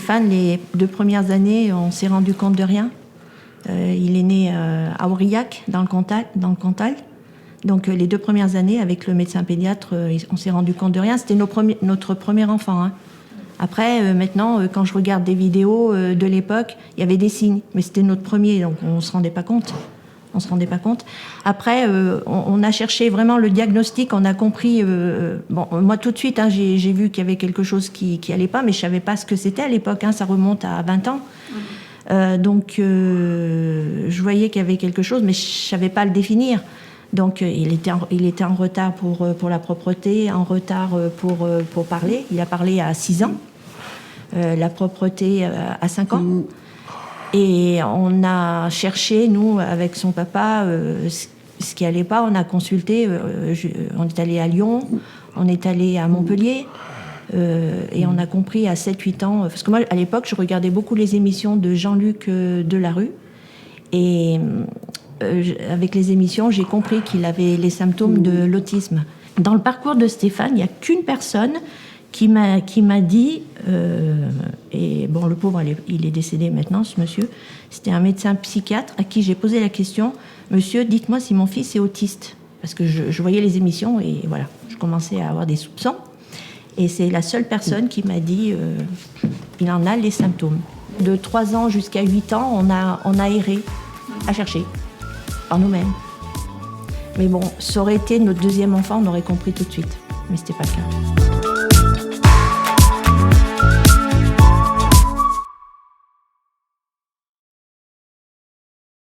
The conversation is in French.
Stéphane, les 2 premières années, on s'est rendu compte de rien. Il est né à Aurillac, dans le Cantal. Donc les 2 premières années, avec le médecin pédiatre, on s'est rendu compte de rien. C'était notre premier enfant. Hein. Après, maintenant, quand je regarde des vidéos de l'époque, il y avait des signes. Mais c'était notre premier, donc on ne se rendait pas compte. Après, on a cherché vraiment le diagnostic, on a compris... moi, tout de suite, hein, j'ai vu qu'il y avait quelque chose qui allait pas, mais je ne savais pas ce que c'était à l'époque. Hein, ça remonte à 20 ans. Donc, je voyais qu'il y avait quelque chose, mais je ne savais pas le définir. Donc, il était en retard pour la propreté, en retard pour parler. Il a parlé à 6 ans, la propreté à 5 ans. Et on a cherché, nous, avec son papa, ce qui n'allait pas. On a consulté, on est allé à Lyon, on est allé à Montpellier, et on a compris à 7-8 ans... Parce que moi, à l'époque, je regardais beaucoup les émissions de Jean-Luc Delarue. Et avec les émissions, j'ai compris qu'il avait les symptômes de l'autisme. Dans le parcours de Stéphane, il n'y a qu'une personne qui m'a dit, et bon, le pauvre, il est décédé maintenant, ce monsieur, c'était un médecin psychiatre à qui j'ai posé la question, monsieur, dites-moi si mon fils est autiste. Parce que je voyais les émissions et voilà, je commençais à avoir des soupçons. Et c'est la seule personne qui m'a dit, il en a les symptômes. De 3 ans jusqu'à 8 ans, on a erré à chercher, par nous-mêmes. Mais bon, ça aurait été notre 2e enfant, on aurait compris tout de suite. Mais c'était pas le cas.